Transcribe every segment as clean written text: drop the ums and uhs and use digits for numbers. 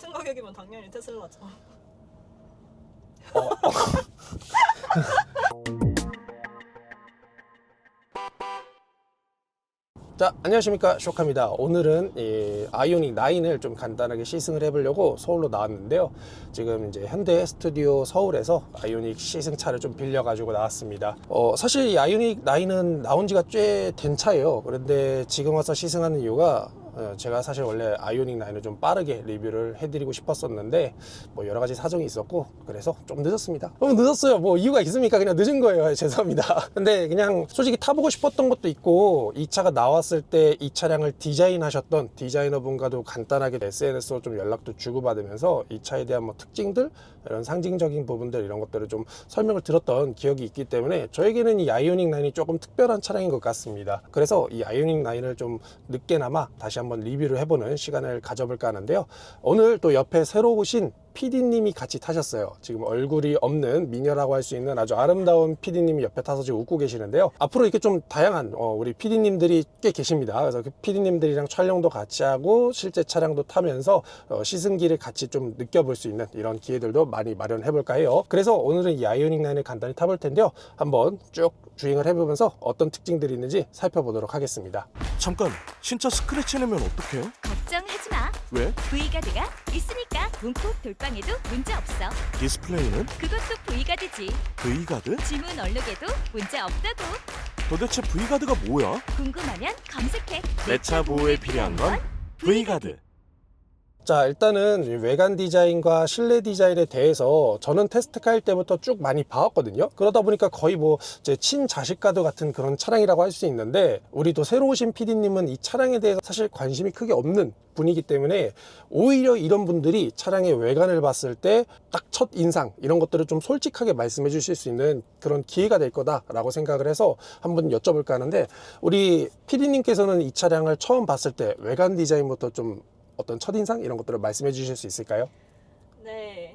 같은 가격이면 당연히 테슬라죠. 자, 안녕하십니까, 쇼카입니다. 오늘은 이 아이오닉 9을 좀 간단하게 시승을 해보려고 서울로 나왔는데요. 지금 이제 현대 스튜디오 서울에서 아이오닉 시승차를 좀 빌려가지고 나왔습니다. 사실 이 아이오닉 9은 나온 지가 꽤 된 차예요. 그런데 지금 와서 시승하는 이유가 제가 사실 원래 아이오닉 9을 좀 빠르게 리뷰를 해드리고 싶었었는데 뭐 여러 가지 사정이 있었고 그래서 좀 늦었습니다. 늦었어요. 뭐 이유가 있습니까? 그냥 늦은 거예요. 죄송합니다. 근데 그냥 솔직히 타보고 싶었던 것도 있고, 이 차가 나왔을 때 이 차량을 디자인하셨던 디자이너분과도 간단하게 SNS로 좀 연락도 주고받으면서 이 차에 대한 뭐 특징들, 이런 상징적인 부분들, 이런 것들을 좀 설명을 들었던 기억이 있기 때문에 저에게는 이 아이오닉 9이 조금 특별한 차량인 것 같습니다. 그래서 이 아이오닉 9을 좀 늦게나마 다시 한번 리뷰를 해보는 시간을 가져볼까 하는데요. 오늘 또 옆에 새로 오신 PD님이 같이 타셨어요. 지금 얼굴이 없는 미녀라고 할 수 있는 아주 아름다운 PD님이 옆에 타서 지금 웃고 계시는데요. 앞으로 이렇게 좀 다양한 우리 PD님들이 꽤 계십니다. 그래서 그 PD님들이랑 촬영도 같이 하고 실제 차량도 타면서 시승기를 같이 좀 느껴볼 수 있는 이런 기회들도 많이 마련해 볼까 해요. 그래서 오늘은 이 아이오닉 9을 간단히 타볼 텐데요. 한번 쭉 주행을 해보면서 어떤 특징들이 있는지 살펴보도록 하겠습니다. 잠깐, 진짜 스크래치 내면 어떡해요? 걱정하지 마. 왜? V가드가 있으니까 문콕 돌빵에도 문제 없어. 디스플레이는? 그것도 V가드지. V가드? 지문 얼룩에도 문제 없다고. 도대체 V가드가 뭐야? 궁금하면 검색해. 내 차 보호에 필요한 건 V가드. 자, 일단은 외관 디자인과 실내 디자인에 대해서 저는 테스트카일 때부터 쭉 많이 봐왔거든요. 그러다 보니까 거의 뭐 제 친자식과도 같은 그런 차량이라고 할 수 있는데, 우리 또 새로 오신 PD님은 이 차량에 대해서 사실 관심이 크게 없는 분이기 때문에 오히려 이런 분들이 차량의 외관을 봤을 때 딱 첫 인상, 이런 것들을 좀 솔직하게 말씀해 주실 수 있는 그런 기회가 될 거다라고 생각을 해서 한번 여쭤볼까 하는데, 우리 PD님께서는 이 차량을 처음 봤을 때 외관 디자인부터 좀 어떤 첫인상 이런 것들을 말씀해 주실 수 있을까요? 네,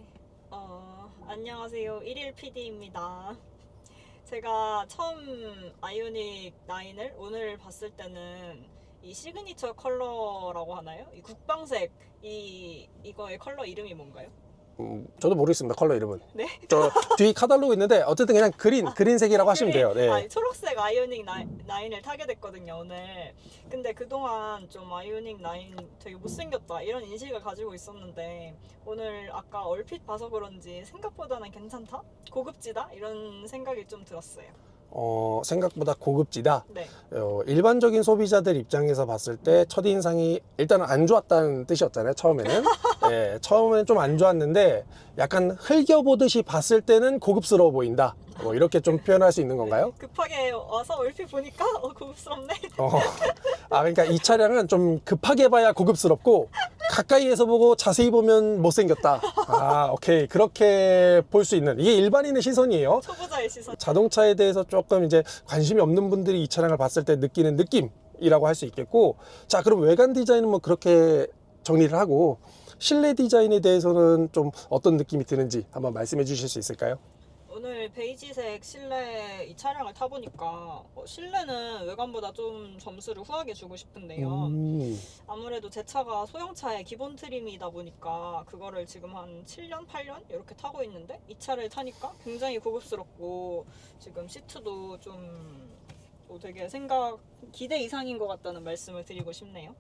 안녕하세요. 1일 PD입니다. 제가 처음 아이오닉 9을 오늘 봤을 때는 이 시그니처 컬러라고 하나요? 이 국방색, 이거의 컬러 이름이 뭔가요? 저도 모르겠습니다. 컬러 이름은. 네? 저 뒤에 카달로그 있는데 어쨌든 그냥 그린색이라고 하시면 돼요. 네. 아니, 초록색 아이오닉 9을 타게 됐거든요, 오늘. 근데 그동안 좀 아이오닉 9 되게 못생겼다 이런 인식을 가지고 있었는데, 오늘 아까 얼핏 봐서 그런지 생각보다는 괜찮다? 고급지다? 이런 생각이 좀 들었어요. 생각보다 고급지다. 네. 일반적인 소비자들 입장에서 봤을 때 첫인상이 일단은 안 좋았다는 뜻이었잖아요, 처음에는. 네, 처음에는 좀 안 좋았는데 약간 흘겨보듯이 봤을 때는 고급스러워 보인다. 뭐 이렇게 좀 표현할 수 있는 건가요? 급하게 와서 얼핏 보니까 고급스럽네. 그러니까 이 차량은 좀 급하게 봐야 고급스럽고 가까이에서 보고 자세히 보면 못생겼다. 오케이. 그렇게 볼 수 있는, 이게 일반인의 시선이에요. 초보자의 시선. 자동차에 대해서 조금 이제 관심이 없는 분들이 이 차량을 봤을 때 느끼는 느낌이라고 할 수 있겠고, 자, 그럼 외관 디자인은 뭐 그렇게 정리를 하고, 실내 디자인에 대해서는 좀 어떤 느낌이 드는지 한번 말씀해 주실 수 있을까요? 오늘 베이지색 실내 이 차량을 타보니까 실내는 외관보다 좀 점수를 후하게 주고 싶은데요. 아무래도 제 차가 소형차의 기본 트림이다 보니까 그거를 지금 한 7년, 8년 이렇게 타고 있는데, 이 차를 타니까 굉장히 고급스럽고 지금 시트도 좀 되게 기대 이상인 것 같다는 말씀을 드리고 싶네요.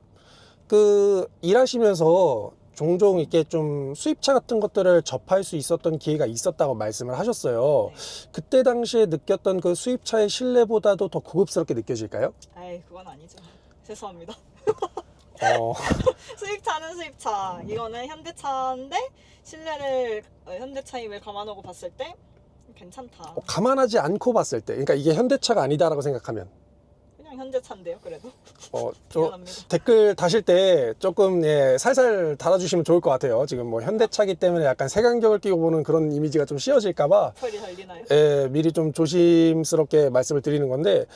일하시면서 종종 이렇게 좀 수입차 같은 것들을 접할 수 있었던 기회가 있었다고 말씀을 하셨어요. 네. 그때 당시에 느꼈던 그 수입차의 실내보다도 더 고급스럽게 느껴질까요? 에이, 그건 아니죠. 죄송합니다. 수입차는 수입차, 이거는 현대차인데 실내를 현대차임을 감안하고 봤을 때 괜찮다. 감안하지 않고 봤을 때, 그러니까 이게 현대차가 아니다라고 생각하면, 그냥 현대차인데요, 그래도. 저 미안합니다. 댓글 다실 때 조금 살살 달아주시면 좋을 것 같아요. 지금 뭐 현대차기 때문에 약간 색안경을 끼고 보는 그런 이미지가 좀 씌워질까봐 털이 달리나요? 미리 좀 조심스럽게 말씀을 드리는 건데,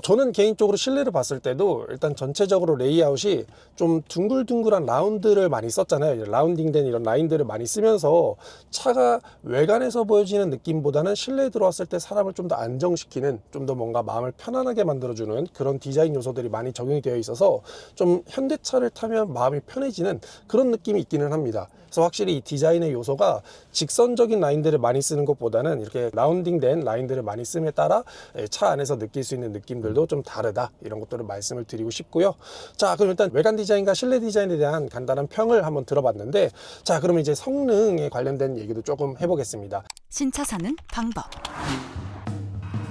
저는 개인적으로 실내를 봤을 때도 일단 전체적으로 레이아웃이 좀 둥글둥글한 라운드를 많이 썼잖아요. 라운딩된 이런 라인들을 많이 쓰면서 차가 외관에서 보여지는 느낌보다는 실내에 들어왔을 때 사람을 좀 더 안정시키는, 좀 더 뭔가 마음을 편안하게 만들어주는 그런 디자인 요소들이 많이 적용이 되어 있어서 좀 현대차를 타면 마음이 편해지는 그런 느낌이 있기는 합니다. 그래서 확실히 이 디자인의 요소가 직선적인 라인들을 많이 쓰는 것보다는 이렇게 라운딩된 라인들을 많이 씀에 따라 차 안에서 느낄 수 있는 느낌들도 좀 다르다, 이런 것들을 말씀을 드리고 싶고요. 자, 그럼 일단 외관 디자인과 실내 디자인에 대한 간단한 평을 한번 들어봤는데, 자, 그러면 이제 성능에 관련된 얘기도 조금 해보겠습니다. 신차 사는 방법.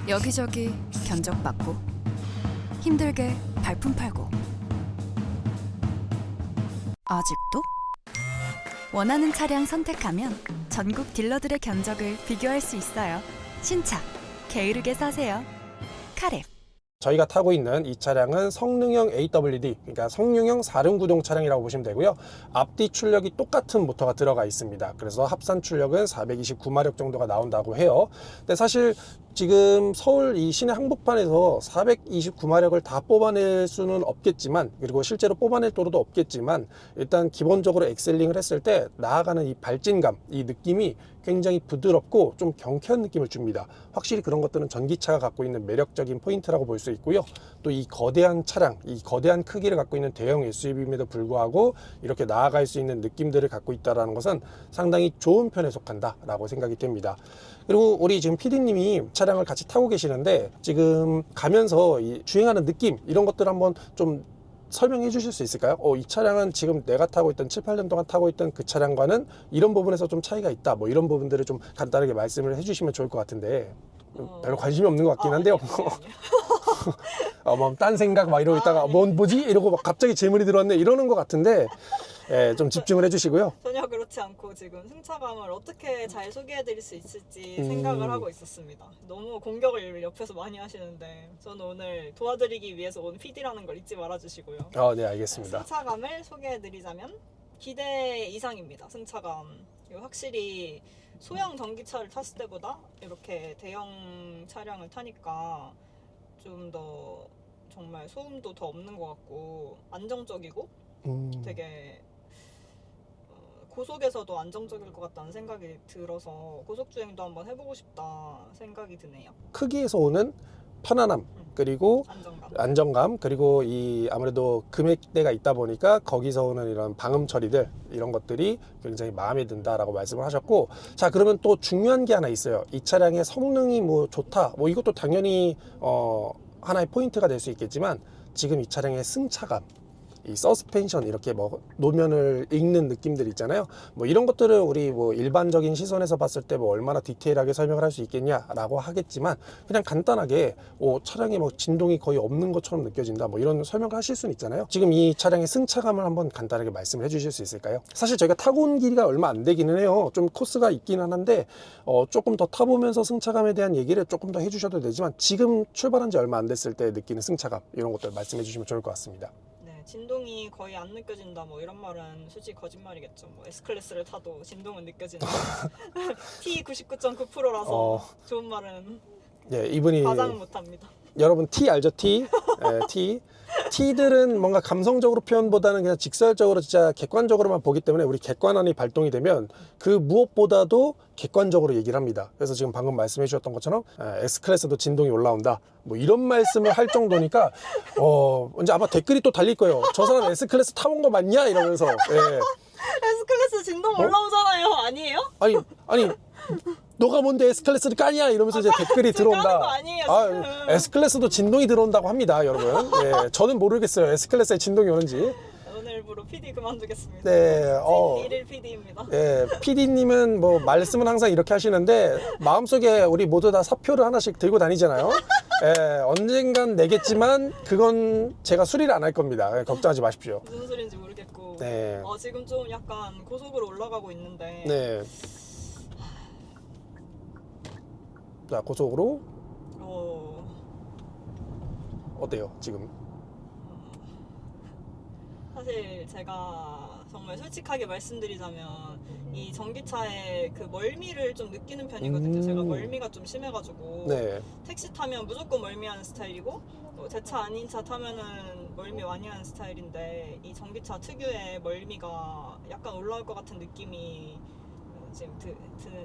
여기저기 견적받고 힘들게 발품 팔고 아직도? 원하는 차량 선택하면 전국 딜러들의 견적을 비교할 수 있어요. 신차 게으르게 사세요. 카랩. 저희가 타고 있는 이 차량은 성능형 AWD, 그러니까 성능형 4륜구동 차량이라고 보시면 되고요. 앞뒤 출력이 똑같은 모터가 들어가 있습니다. 그래서 합산 출력은 429마력 정도가 나온다고 해요. 근데 사실 지금 서울 이 시내 한복판에서 429마력을 다 뽑아낼 수는 없겠지만, 그리고 실제로 뽑아낼 도로도 없겠지만, 일단 기본적으로 엑셀링을 했을 때 나아가는 이 발진감, 이 느낌이 굉장히 부드럽고 좀 경쾌한 느낌을 줍니다. 확실히 그런 것들은 전기차가 갖고 있는 매력적인 포인트라고 볼 수 있고요. 또 이 거대한 차량, 이 거대한 크기를 갖고 있는 대형 SUV임에도 불구하고 이렇게 나아갈 수 있는 느낌들을 갖고 있다는 것은 상당히 좋은 편에 속한다라고 생각이 됩니다. 그리고 우리 지금 PD님이 차량을 같이 타고 계시는데, 지금 가면서 이 주행하는 느낌, 이런 것들 한번 좀 설명해 주실 수 있을까요? 이 차량은 지금 내가 타고 있던 7, 8년 동안 타고 있던 그 차량과는 이런 부분에서 좀 차이가 있다, 뭐 이런 부분들을 좀 간단하게 말씀을 해주시면 좋을 것 같은데, 별로 관심이 없는 것 같긴 한데요. 뭐 딴 생각 막 이러고 있다가 뭐지? 이러고 막 갑자기 질문이 들어왔네, 이러는 것 같은데, 예, 좀 집중을 해주시고요. 전혀 그렇지 않고 지금 승차감을 어떻게 잘 소개해드릴 수 있을지 생각을 하고 있었습니다. 너무 공격을 옆에서 많이 하시는데 저는 오늘 도와드리기 위해서 온 PD라는 걸 잊지 말아주시고요. 네, 알겠습니다. 승차감을 소개해드리자면 기대 이상입니다. 승차감. 확실히 소형 전기차를 탔을 때보다 이렇게 대형 차량을 타니까 좀 더 정말 소음도 더 없는 것 같고 안정적이고 되게 고속에서도 안정적일 것 같다는 생각이 들어서 고속주행도 한번 해보고 싶다 생각이 드네요. 크기에서 오는 편안함, 그리고 안정감, 그리고 이 아무래도 금액대가 있다 보니까 거기서 오는 이런 방음 처리들, 이런 것들이 굉장히 마음에 든다라고 말씀을 하셨고, 자, 그러면 또 중요한 게 하나 있어요. 이 차량의 성능이 뭐 좋다, 뭐 이것도 당연히 하나의 포인트가 될 수 있겠지만, 지금 이 차량의 승차감, 이 서스펜션, 이렇게 뭐 노면을 읽는 느낌들 있잖아요. 뭐 이런 것들을 우리 뭐 일반적인 시선에서 봤을 때 뭐 얼마나 디테일하게 설명을 할 수 있겠냐라고 하겠지만, 그냥 간단하게 차량에 뭐 진동이 거의 없는 것처럼 느껴진다, 뭐 이런 설명을 하실 수는 있잖아요. 지금 이 차량의 승차감을 한번 간단하게 말씀을 해주실 수 있을까요? 사실 저희가 타고 온 길이가 얼마 안 되기는 해요. 좀 코스가 있기는 한데 조금 더 타보면서 승차감에 대한 얘기를 조금 더 해주셔도 되지만, 지금 출발한 지 얼마 안 됐을 때 느끼는 승차감, 이런 것들 말씀해 주시면 좋을 것 같습니다. 진동이 거의 안 느껴진다, 뭐 이런 말은 솔직히 거짓말이겠죠. 뭐 S클래스를 타도 진동은 느껴지는 T 99.9%라서 좋은 말은 이분이 가장 못합니다. 여러분 T 알죠? T? T. T들은 뭔가 감성적으로 표현보다는 그냥 직설적으로 진짜 객관적으로만 보기 때문에, 우리 객관안이 발동이 되면 그 무엇보다도 객관적으로 얘기를 합니다. 그래서 지금 방금 말씀해 주셨던 것처럼 S클래스도 진동이 올라온다, 뭐 이런 말씀을 할 정도니까 이제 아마 댓글이 또 달릴 거예요. 저 사람 S클래스 타본 거 맞냐? 이러면서. S클래스 진동 올라오잖아요. 아니에요? 아니 너가 뭔데 S클래스를 까냐? 이러면서 이제 댓글이 들어온다. 까는 거 아니에요, 지금. S클래스도 진동이 들어온다고 합니다, 여러분. 저는 모르겠어요, S클래스에 진동이 오는지. 오늘부로 PD 그만두겠습니다. 네, 일일 PD입니다. PD님은 뭐 말씀은 항상 이렇게 하시는데, 마음속에 우리 모두 다 사표를 하나씩 들고 다니잖아요. 언젠간 내겠지만 그건 제가 수리를 안 할 겁니다. 걱정하지 마십시오. 무슨 소리인지 모르겠고. 네. 지금 좀 약간 고속으로 올라가고 있는데. 네. 자, 고속으로 어때요 지금? 사실 제가 정말 솔직하게 말씀드리자면 이 전기차의 그 멀미를 좀 느끼는 편이거든요. 제가 멀미가 좀 심해가지고 택시 타면 무조건 멀미하는 스타일이고, 제 차 아닌 차 타면은 멀미 많이 하는 스타일인데, 이 전기차 특유의 멀미가 약간 올라올 것 같은 느낌이 지금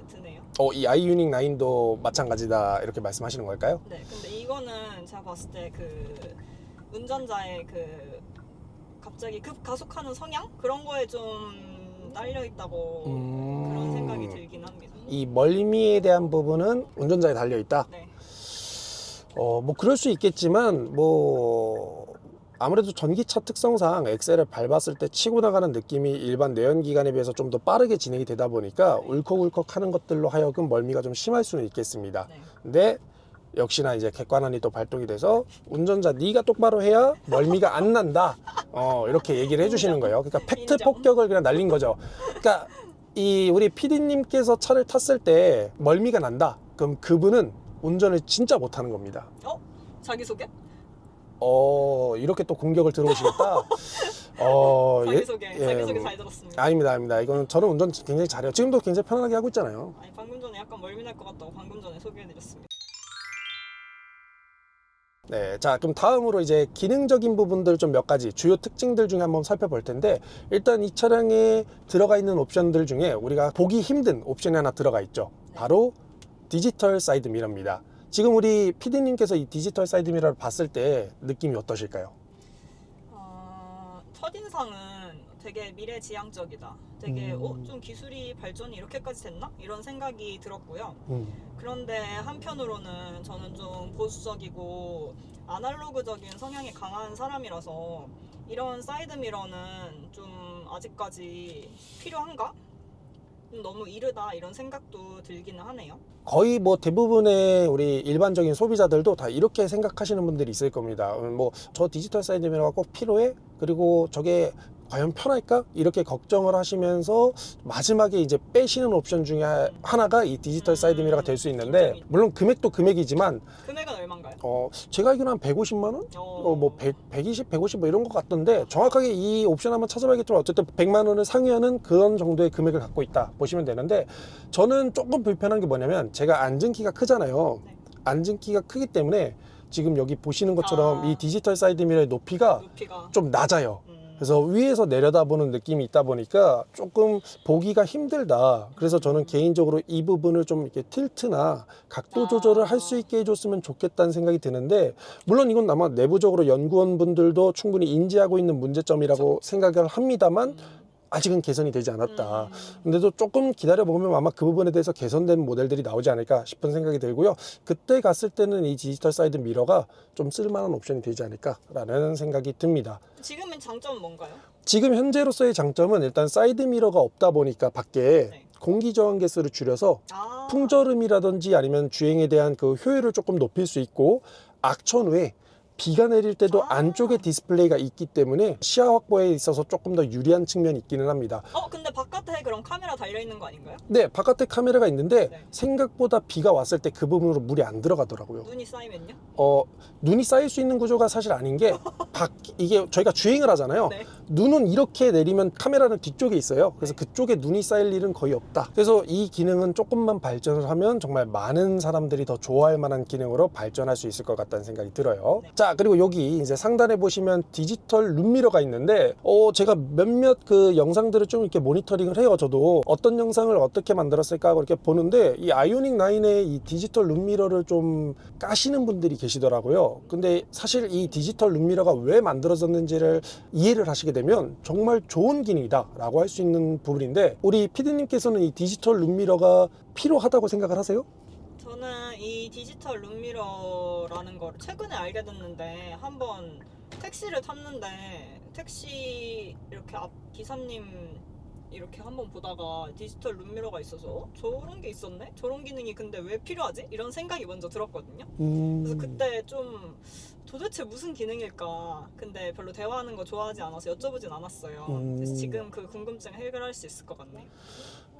드네요. 이 아이유닉 9도 마찬가지다, 이렇게 말씀하시는 걸까요? 네, 근데 이거는 제가 봤을 때 그 운전자의 그 갑자기 급가속하는 성향? 그런 거에 좀 딸려 있다고 그런 생각이 들긴 합니다. 이 멀미에 대한 부분은 운전자에 달려 있다. 네. 뭐 그럴 수 있겠지만 뭐 아무래도 전기차 특성상 엑셀을 밟았을 때 치고 나가는 느낌이 일반 내연기관에 비해서 좀 더 빠르게 진행이 되다 보니까 울컥울컥 하는 것들로 하여금 멀미가 좀 심할 수는 있겠습니다. 네. 근데 역시나 이제 객관안이 또 발동이 돼서 운전자 네가 똑바로 해야 멀미가 안 난다. 이렇게 얘기를 해주시는 거예요. 그러니까 팩트 인정. 폭격을 그냥 날린 거죠. 그러니까 이 우리 PD님께서 차를 탔을 때 멀미가 난다. 그럼 그분은 운전을 진짜 못하는 겁니다. 자기소개? 이렇게 또 공격을 들어오시겠다. 자기소개 잘 들었습니다. 아닙니다. 이거는 저는 운전 굉장히 잘해요. 지금도 굉장히 편안하게 하고 있잖아요. 아니, 방금 전에 약간 멀미 날 것 같다고 방금 전에 소개해드렸습니다. 네, 자 그럼 다음으로 이제 기능적인 부분들 좀 몇 가지 주요 특징들 중에 한번 살펴볼 텐데, 일단 이 차량에 들어가 있는 옵션들 중에 우리가 보기 힘든 옵션이 하나 들어가 있죠. 바로 디지털 사이드 미러입니다. 지금 우리 PD님께서 이 디지털 사이드 미러를 봤을 때 느낌이 어떠실까요? 첫인상은 되게 미래지향적이다. 되게 좀 기술이 발전이 이렇게까지 됐나? 이런 생각이 들었고요. 그런데 한편으로는 저는 좀 보수적이고 아날로그적인 성향이 강한 사람이라서 이런 사이드미러는 좀 아직까지 필요한가? 너무 이르다 이런 생각도 들기는 하네요. 거의 뭐 대부분의 우리 일반적인 소비자들도 다 이렇게 생각하시는 분들이 있을 겁니다. 뭐 저 디지털 사이드 미러가 꼭 필요해? 그리고 저게 과연 편할까? 이렇게 걱정을 하시면서 마지막에 이제 빼시는 옵션 중에 하나가 이 디지털 사이드 미러가 될 수 있는데, 물론 금액도 금액이지만 금액은 얼마인가요? 제가 알기로는 한 150만 원? 뭐 120, 150 뭐 이런 것 같던데, 정확하게 이 옵션 한번 찾아봐야겠지만 어쨌든 100만 원을 상회하는 그런 정도의 금액을 갖고 있다 보시면 되는데, 저는 조금 불편한 게 뭐냐면 제가 앉은 키가 크잖아요. 네. 앉은 키가 크기 때문에 지금 여기 보시는 것처럼 이 디지털 사이드 미러의 높이가 좀 낮아요. 그래서 위에서 내려다보는 느낌이 있다 보니까 조금 보기가 힘들다. 그래서 저는 개인적으로 이 부분을 좀 이렇게 틸트나 각도 조절을 할 수 있게 해줬으면 좋겠다는 생각이 드는데, 물론 이건 아마 내부적으로 연구원분들도 충분히 인지하고 있는 문제점이라고 생각을 합니다만 아직은 개선이 되지 않았다. 근데도 조금 기다려보면 아마 그 부분에 대해서 개선된 모델들이 나오지 않을까 싶은 생각이 들고요. 그때 갔을 때는 이 디지털 사이드 미러가 좀 쓸만한 옵션이 되지 않을까라는 생각이 듭니다. 지금의 장점은 뭔가요? 지금 현재로서의 장점은 일단 사이드 미러가 없다 보니까 밖에 네. 공기 저항 개수를 줄여서 풍절음이라든지 아니면 주행에 대한 그 효율을 조금 높일 수 있고, 악천 후에 비가 내릴 때도 안쪽에 디스플레이가 있기 때문에 시야 확보에 있어서 조금 더 유리한 측면이 있기는 합니다. 근데 바깥에 그럼 카메라 달려있는 거 아닌가요? 네, 바깥에 카메라가 있는데 네. 생각보다 비가 왔을 때 그 부분으로 물이 안 들어가더라고요. 눈이 쌓이면요? 눈이 쌓일 수 있는 구조가 사실 아닌 게 이게 저희가 주행을 하잖아요. 네. 눈은 이렇게 내리면 카메라는 뒤쪽에 있어요. 그래서 그쪽에 눈이 쌓일 일은 거의 없다. 그래서 이 기능은 조금만 발전을 하면 정말 많은 사람들이 더 좋아할 만한 기능으로 발전할 수 있을 것 같다는 생각이 들어요. 네. 자, 그리고 여기 이제 상단에 보시면 디지털 룸미러가 있는데, 제가 몇몇 그 영상들을 좀 이렇게 모니터링을 해요. 저도 어떤 영상을 어떻게 만들었을까 하고 이렇게 보는데, 이 아이오닉 9의 이 디지털 룸미러를 좀 까시는 분들이 계시더라고요. 근데 사실 이 디지털 룸미러가 왜 만들어졌는지를 이해를 하시게 되면 정말 좋은 기능이다 라고 할 수 있는 부분인데, 우리 PD님께서는 이 디지털 룸미러가 필요하다고 생각을 하세요? 저는 이 디지털 룸미러라는 걸 최근에 알게 됐는데, 한번 택시를 탔는데 택시 이렇게 앞 기사님 이렇게 한번 보다가 디지털 룸미러가 있어서 저런 게 있었네? 저런 기능이 근데 왜 필요하지? 이런 생각이 먼저 들었거든요. 그래서 그때 좀 도대체 무슨 기능일까? 근데 별로 대화하는 거 좋아하지 않아서 여쭤보진 않았어요. 그래서 지금 그 궁금증 해결할 수 있을 것 같네요.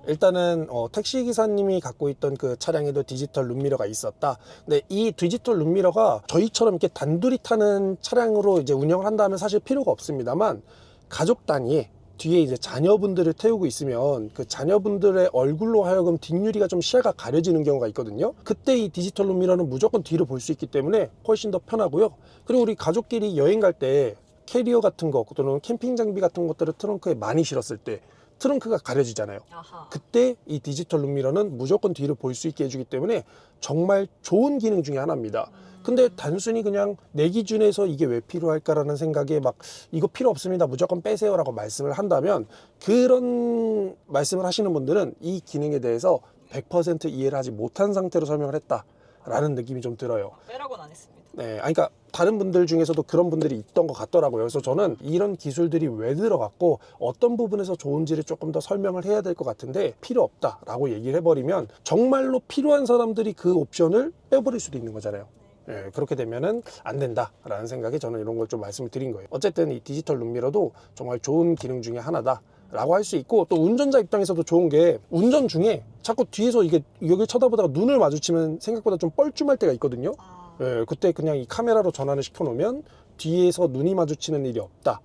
일단은 택시 기사님이 갖고 있던 그 차량에도 디지털 룸미러가 있었다. 근데 이 디지털 룸미러가 저희처럼 이렇게 단둘이 타는 차량으로 이제 운영을 한다면 사실 필요가 없습니다만, 가족 단위에 뒤에 이제 자녀분들을 태우고 있으면 그 자녀분들의 얼굴로 하여금 뒷유리가 좀 시야가 가려지는 경우가 있거든요. 그때 이 디지털 룸미러는 무조건 뒤로 볼 수 있기 때문에 훨씬 더 편하고요. 그리고 우리 가족끼리 여행 갈 때 캐리어 같은 거 또는 캠핑 장비 같은 것들을 트렁크에 많이 실었을 때 트렁크가 가려지잖아요. 아하. 그때 이 디지털 룸미러는 무조건 뒤를 볼 수 있게 해주기 때문에 정말 좋은 기능 중에 하나입니다. 근데 단순히 그냥 내 기준에서 이게 왜 필요할까라는 생각에 막 이거 필요 없습니다, 무조건 빼세요라고 말씀을 한다면, 그런 말씀을 하시는 분들은 이 기능에 대해서 100% 이해를 하지 못한 상태로 설명을 했다라는 느낌이 좀 들어요. 빼라고는 안 했습니다. 네, 그러니까 다른 분들 중에서도 그런 분들이 있던 것 같더라고요. 그래서 저는 이런 기술들이 왜 들어갔고 어떤 부분에서 좋은지를 조금 더 설명을 해야 될 것 같은데, 필요 없다라고 얘기를 해버리면 정말로 필요한 사람들이 그 옵션을 빼버릴 수도 있는 거잖아요. 예, 그렇게 되면은 안 된다라는 생각에 저는 이런 걸 좀 말씀을 드린 거예요. 어쨌든 이 디지털 룸미러도 정말 좋은 기능 중에 하나다 라고 할 수 있고, 또 운전자 입장에서도 좋은 게, 운전 중에 자꾸 뒤에서 이게 여길 쳐다보다가 눈을 마주치면 생각보다 좀 뻘쭘할 때가 있거든요. 예, 그때 그냥 이 카메라로 전환을 시켜 놓으면 뒤에서 눈이 마주치는 일이 없다.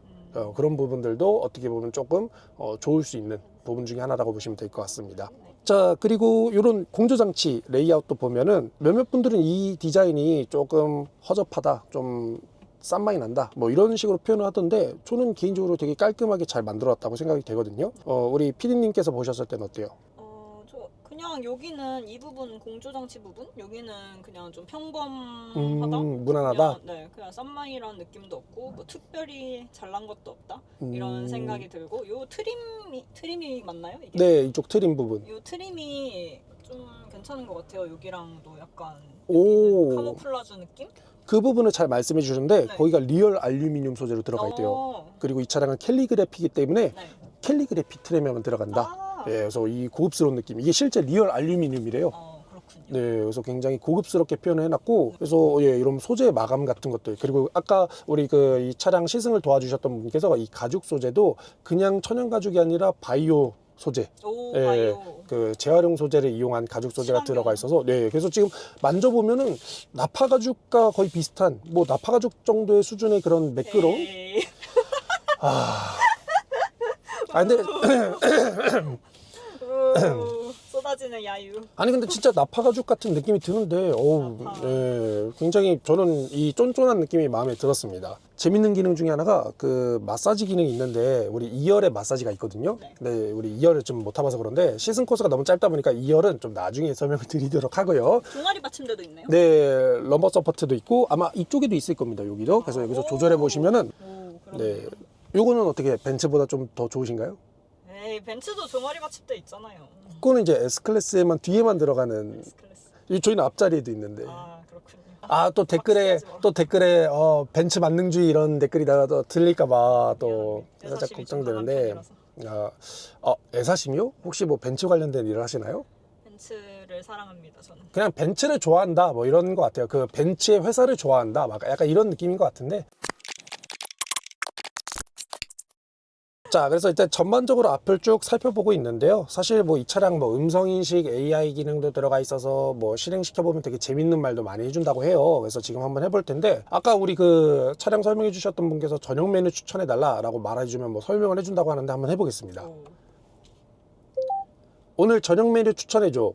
그런 부분들도 어떻게 보면 조금 좋을 수 있는 부분 중에 하나라고 보시면 될 것 같습니다. 자, 그리고 이런 공조장치 레이아웃도 보면은 몇몇 분들은 이 디자인이 조금 허접하다, 좀 싼 맛이 난다, 뭐 이런 식으로 표현을 하던데, 저는 개인적으로 되게 깔끔하게 잘 만들었다고 생각이 되거든요. 우리 피디님께서 보셨을 때는 어때요? 저 그냥 여기는 이 부분 공조장치 부분, 여기는 그냥 좀 평범하다. 무난하다. 그냥, 그냥 싼마이라는 느낌도 없고 뭐 특별히 잘난 것도 없다 이런 생각이 들고, 요 트림이 맞나요? 이게? 네, 이쪽 트림 부분. 요 트림이 좀 괜찮은 것 같아요. 여기랑도 약간 오. 카모플라주 느낌? 그 부분을 잘 말씀해 주셨는데, 네. 거기가 리얼 알루미늄 소재로 들어가 있대요. 그리고 이 차량은 캘리그래피이기 때문에 네. 캘리그래피 트림에만 들어간다. 아, 예, 그래서 이 고급스러운 느낌, 이게 실제 리얼 알루미늄이래요. 그렇군요. 네, 그래서 굉장히 고급스럽게 표현을 해놨고, 그래서 예, 이런 소재 마감 같은 것들, 그리고 아까 우리 그 이 차량 시승을 도와주셨던 분께서 이 가죽 소재도 그냥 천연 가죽이 아니라 바이오 소재, 오, 예, 바이오. 그 재활용 소재를 이용한 가죽 소재가 친환경. 들어가 있어서, 네, 그래서 지금 만져보면은 나파 가죽과 거의 비슷한, 뭐 나파 가죽 정도의 수준의 그런 매끄러움. 에이. 근데 쏟아지는 야유. 아니 근데 진짜 나파 가죽 같은 느낌이 드는데, 어우, 나파. 예, 굉장히 저는 이 쫀쫀한 느낌이 마음에 들었습니다. 재밌는 기능 중에 하나가 그 마사지 기능이 있는데, 우리 2열에 마사지가 있거든요. 네. 근데 우리 2열을 좀 못 타봐서 그런데 시승 코스가 너무 짧다 보니까 2열은 좀 나중에 설명을 드리도록 하고요. 종아리 받침대도 있네요. 네, 럼버 서포트도 있고 아마 이쪽에도 있을 겁니다. 여기도. 그래서 여기서 오. 조절해 보시면은, 오, 네, 그러네요. 요거는 어떻게 벤츠보다 좀 더 좋으신가요? 에이, 벤츠도 종아리 받침대 있잖아요. 그거는 이제 S클래스에만 뒤에만 들어가는, S클래스. 저희는 앞자리에도 있는데. 아, 그렇군요. 또 댓글에 박수하지 마. 또 댓글에 벤츠 만능주의 이런 댓글이다가 또 들릴까봐 또 미안해. 살짝 애사심이 좀 강한 걱정되는데, 애사심이요? 혹시 뭐 벤츠 관련된 일을 하시나요? 벤츠를 사랑합니다, 저는. 그냥 벤츠를 좋아한다 뭐 이런 것 같아요. 그 벤츠의 회사를 좋아한다 막 약간 이런 느낌인 것 같은데. 자, 그래서 일단 전반적으로 앞을 쭉 살펴보고 있는데요. 사실 뭐 이 차량 뭐 음성인식 AI 기능도 들어가 있어서 뭐 실행시켜보면 되게 재밌는 말도 많이 해준다고 해요. 그래서 지금 한번 해볼 텐데, 아까 우리 그 차량 설명해 주셨던 분께서 전용 메뉴 추천해 달라라고 말해주면 뭐 설명을 해준다고 하는데 한번 해보겠습니다. 오. 오늘 전용 메뉴 추천해줘.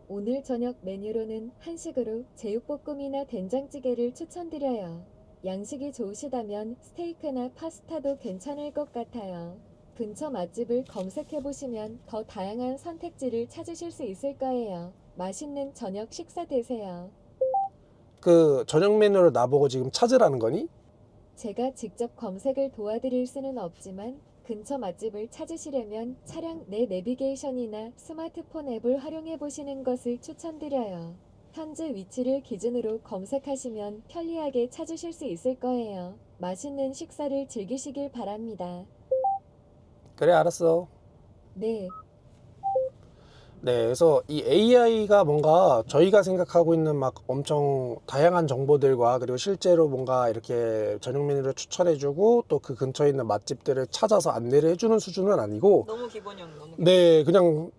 오늘 저녁 메뉴로는 한식으로 제육볶음이나 된장찌개를 추천드려요. 양식이 좋으시다면 스테이크나 파스타도 괜찮을 것 같아요. 근처 맛집을 검색해보시면 더 다양한 선택지를 찾으실 수 있을 거예요. 맛있는 저녁 식사 되세요. 그 전용 메뉴를 나보고 지금 찾으라는 거니? 제가 직접 검색을 도와드릴 수는 없지만 근처 맛집을 찾으시려면 차량 내 내비게이션이나 스마트폰 앱을 활용해 보시는 것을 추천드려요. 현재 위치를 기준으로 검색하시면 편리하게 찾으실 수 있을 거예요. 맛있는 식사를 즐기시길 바랍니다. 그래, 알았어. 네. 네, 그래서 이 AI가 뭔가 저희가 생각하고 있는 막 엄청 다양한 정보들과, 그리고 실제로 뭔가 이렇게 전용 메뉴를 추천해주고 또 그 근처에 있는 맛집들을 찾아서 안내를 해주는 수준은 아니고, 너무 기본형, 너무 네, 그냥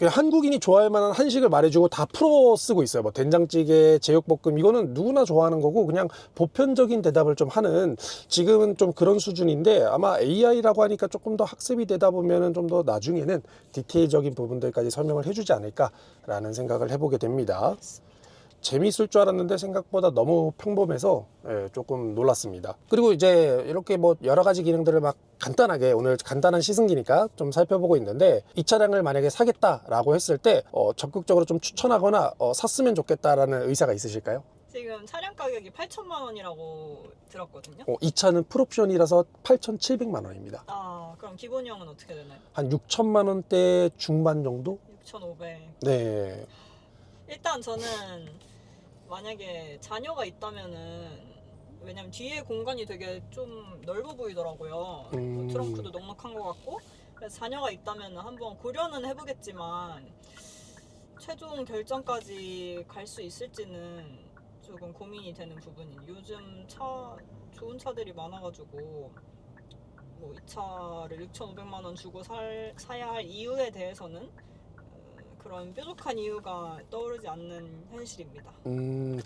한국인이 좋아할 만한 한식을 말해주고 다 풀어 쓰고 있어요. 뭐 된장찌개, 제육볶음, 이거는 누구나 좋아하는 거고 그냥 보편적인 대답을 좀 하는, 지금은 좀 그런 수준인데, 아마 AI라고 하니까 조금 더 학습이 되다 보면은 좀 더 나중에는 디테일적인 부분들까지 설명을 해주지 않을까라는 생각을 해보게 됩니다. 재미있을 줄 알았는데 생각보다 너무 평범해서 예, 조금 놀랐습니다. 그리고 이제 이렇게 뭐 여러 가지 기능들을 막 간단하게 오늘 간단한 시승기니까 좀 살펴보고 있는데 이 차량을 만약에 사겠다라고 했을 때 적극적으로 좀 추천하거나 샀으면 좋겠다라는 의사가 있으실까요? 지금 차량 가격이 8천만 원이라고 들었거든요. 이 차는 풀옵션이라서 8,700만 원입니다. 아, 그럼 기본형은 어떻게 되나요? 한 6천만 원대 중반 정도? 6,500. 네. 일단 저는 만약에 자녀가 있다면은, 왜냐면 뒤에 공간이 되게 좀 넓어 보이더라고요. 트렁크도 넉넉한 것 같고, 그래서 자녀가 있다면 한번 고려는 해보겠지만 최종 결정까지 갈 수 있을지는 조금 고민이 되는 부분이, 요즘 좋은 차들이 많아가지고 뭐 이 차를 6,500만 원 주고 사야 할 이유에 대해서는 그런 뾰족한 이유가 떠오르지 않는 현실입니다.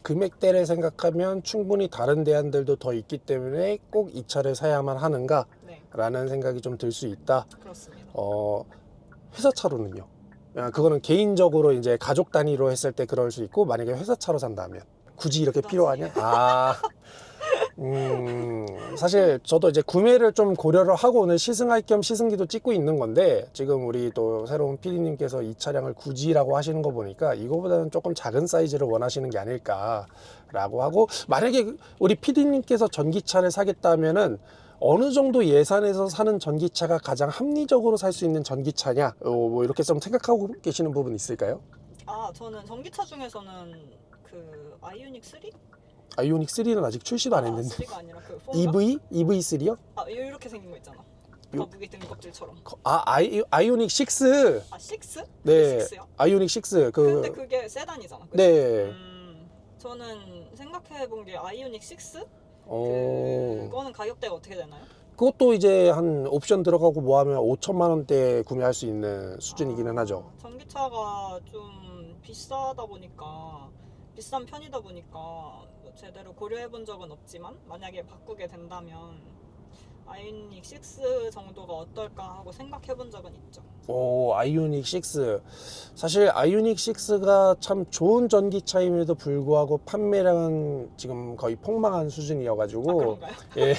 금액대를 생각하면 충분히 다른 대안들도 더 있기 때문에 꼭 이 차를 사야만 하는가? 네, 라는 생각이 좀 들 수 있다. 그렇습니다. 회사 차로는요? 그거는 개인적으로 이제 가족 단위로 했을 때 그럴 수 있고, 만약에 회사 차로 산다면 굳이 이렇게 그다지. 필요하냐? 사실 저도 이제 구매를 좀 고려를 하고 오늘 시승할 겸 시승기도 찍고 있는 건데, 지금 우리 또 새로운 PD님께서 이 차량을 굳이라고 하시는 거 보니까 이거보다는 조금 작은 사이즈를 원하시는 게 아닐까라고 하고, 만약에 우리 PD님께서 전기차를 사겠다면은 어느 정도 예산에서 사는 전기차가 가장 합리적으로 살 수 있는 전기차냐, 뭐 이렇게 좀 생각하고 계시는 부분 있을까요? 아, 저는 전기차 중에서는 그 아이오닉 3? 아이오닉 3는 아직 출시도 안 했는데. 3가 아니라 그 4인가? EV3요? 아, 이렇게 생긴 거 있잖아. 거북이 등껍질처럼. 아이오닉 6. 아, 6? 네. 6요? 아이오닉 6. 근데 그게 세단이잖아. 그치? 네. 저는 생각해본 게 아이오닉 6? 어. 그거는 가격대가 어떻게 되나요? 그것도 이제 한 옵션 들어가고 뭐 하면 5천만 원대에 구매할 수 있는 수준이기는 하죠. 전기차가 좀 비싼 편이다 보니까 뭐 제대로 고려해본 적은 없지만, 만약에 바꾸게 된다면 아이오닉 6 정도가 어떨까 하고 생각해본 적은 있죠. 아이오닉 6. 사실 아이오닉 6가 참 좋은 전기차임에도 불구하고 판매량은 지금 거의 폭망한 수준이어가지고, 그런가요? 예,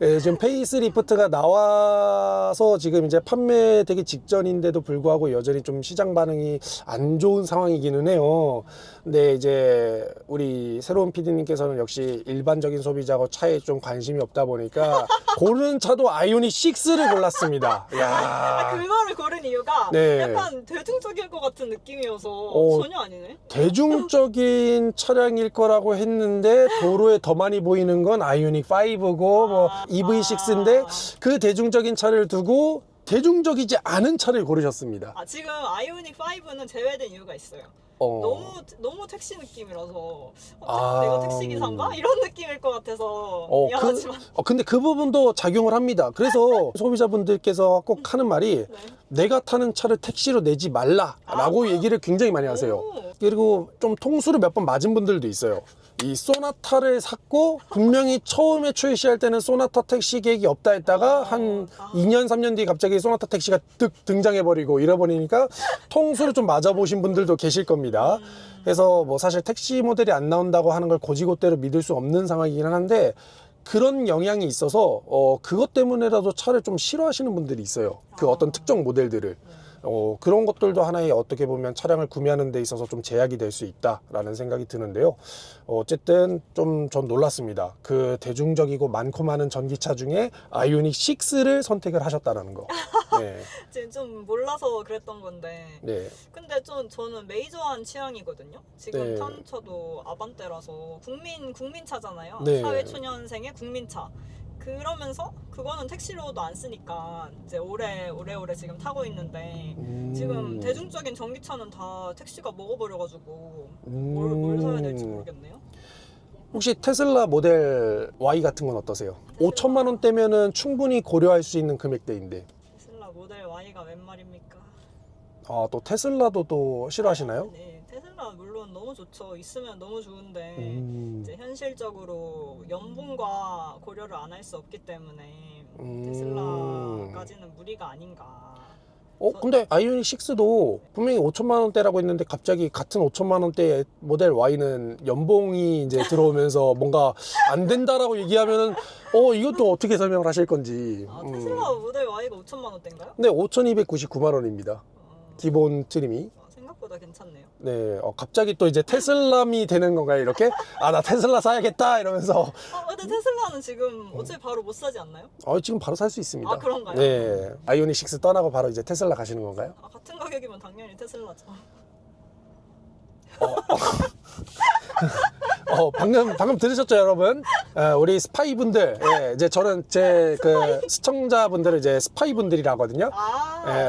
예, 지금 페이스리프트가 나와서 지금 이제 판매되기 직전인데도 불구하고 여전히 좀 시장 반응이 안 좋은 상황이기는 해요. 근데 이제 우리 새로운 PD님께서는 역시 일반적인 소비자고 차에 좀 관심이 없다 보니까 고르는 차도 아이오닉 6를 골랐습니다. 야. 그거를 고른 이유가 네. 약간 대중적일 것 같은 느낌이어서 전혀 아니네. 대중적인 차량일 거라고 했는데 도로에 더 많이 보이는 건 아이오닉 5고 뭐 EV6인데 그 대중적인 차를 두고 대중적이지 않은 차를 고르셨습니다. 지금 아이오닉 5는 제외된 이유가 있어요. 너무 택시 느낌이라서 내가 택시 기사인가? 이런 느낌일 것 같아서 미안하지만. 근데 그 부분도 작용을 합니다. 그래서 소비자분들께서 꼭 하는 말이 네. 내가 타는 차를 택시로 내지 말라라고 얘기를 굉장히 많이 하세요. 오. 그리고 좀 통수를 몇 번 맞은 분들도 있어요. 이 소나타를 샀고 분명히 처음에 출시할 때는 소나타 택시 계획이 없다 했다가 한 2년 3년 뒤에 갑자기 소나타 택시가 뜩 등장해버리고 이래버리니까 통수를 좀 맞아보신 분들도 계실 겁니다. 그래서 뭐 사실 택시 모델이 안 나온다고 하는 걸 고지고대로 믿을 수 없는 상황이긴 한데, 그런 영향이 있어서 그것 때문에라도 차를 좀 싫어하시는 분들이 있어요. 그 어떤 특정 모델들을. 그런 것들도 하나의 어떻게 보면 차량을 구매하는 데 있어서 좀 제약이 될 수 있다라는 생각이 드는데요. 어쨌든 좀 전 놀랐습니다. 그 대중적이고 많고 많은 전기차 중에 아이오닉 6를 선택을 하셨다는 거. 네. 지금 좀 몰라서 그랬던 건데. 네. 근데 좀 저는 메이저한 취향이거든요. 지금 네. 타는 차도 아반떼라서 국민차잖아요. 네. 사회초년생의 국민차. 그러면서 그거는 택시로도 안 쓰니까 이제 오래오래 지금 타고 있는데, 지금 대중적인 전기차는 다 택시가 먹어버려가지고 뭘 사야 될지 모르겠네요. 혹시 테슬라 모델 Y 같은 건 어떠세요? 5천만 원대면은 충분히 고려할 수 있는 금액대인데. 테슬라 모델 Y가 웬 말입니까? 또 테슬라도 또 싫어하시나요? 네, 테슬라 물론 너무 좋죠. 있으면 너무 좋은데 이제 현실적으로 연봉과 고려를 안 할 수 없기 때문에 테슬라까지는 무리가 아닌가. 근데 아이오닉 6도 분명히 5천만 원대라고 했는데 갑자기 같은 5천만 원대 모델 Y는 연봉이 이제 들어오면서 뭔가 안 된다라고 얘기하면은 이것도 어떻게 설명을 하실 건지. 테슬라 모델 Y가 5천만 원대인가요? 네, 5,299만 원입니다. 기본 트림이. 생각보다 괜찮네요. 네, 갑자기 또 이제 테슬라미 되는 건가요, 이렇게? 나 테슬라 사야겠다 이러면서. 근데 테슬라는 지금 어차피 바로 못 사지 않나요? 지금 바로 살 수 있습니다. 그런가요? 네, 아이오닉 6 떠나고 바로 이제 테슬라 가시는 건가요? 같은 가격이면 당연히 테슬라죠. 방금 들으셨죠, 여러분? 우리 스파이 분들, 이제 저는 제 그 시청자분들을 이제 스파이 분들이라 하거든요.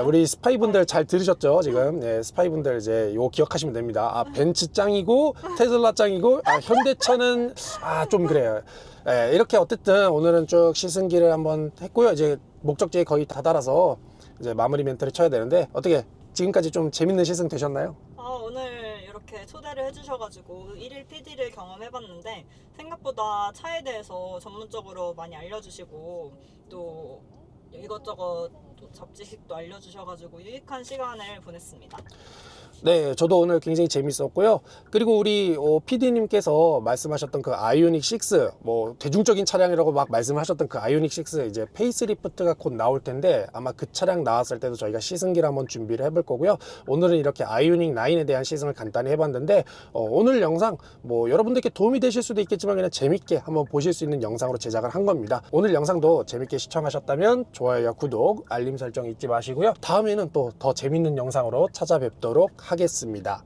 우리 스파이 분들 잘 들으셨죠, 지금? 스파이 분들 이제 요거 기억하시면 됩니다. 벤츠 짱이고, 테슬라 짱이고, 현대차는, 좀 그래요. 이렇게 어쨌든 오늘은 쭉 시승기를 한번 했고요. 이제 목적지에 거의 다다라서 이제 마무리 멘트를 쳐야 되는데, 어떻게 지금까지 좀 재밌는 시승 되셨나요? 오늘 이렇게 초대를 해주셔가지고 1일 PD를 경험해봤는데 생각보다 차에 대해서 전문적으로 많이 알려주시고 또 이것저것 또 잡지식도 알려주셔가지고 유익한 시간을 보냈습니다. 네, 저도 오늘 굉장히 재밌었고요. 그리고 우리 PD님께서 말씀하셨던 그 아이오닉 6, 뭐 대중적인 차량이라고 막 말씀하셨던 그 아이오닉 6 이제 페이스리프트가 곧 나올 텐데 아마 그 차량 나왔을 때도 저희가 시승기를 한번 준비를 해볼 거고요. 오늘은 이렇게 아이오닉 9에 대한 시승을 간단히 해봤는데 오늘 영상 뭐 여러분들께 도움이 되실 수도 있겠지만 그냥 재밌게 한번 보실 수 있는 영상으로 제작을 한 겁니다. 오늘 영상도 재밌게 시청하셨다면 좋아요와 구독, 알림 설정 잊지 마시고요. 다음에는 또 더 재밌는 영상으로 찾아뵙도록 하겠습니다.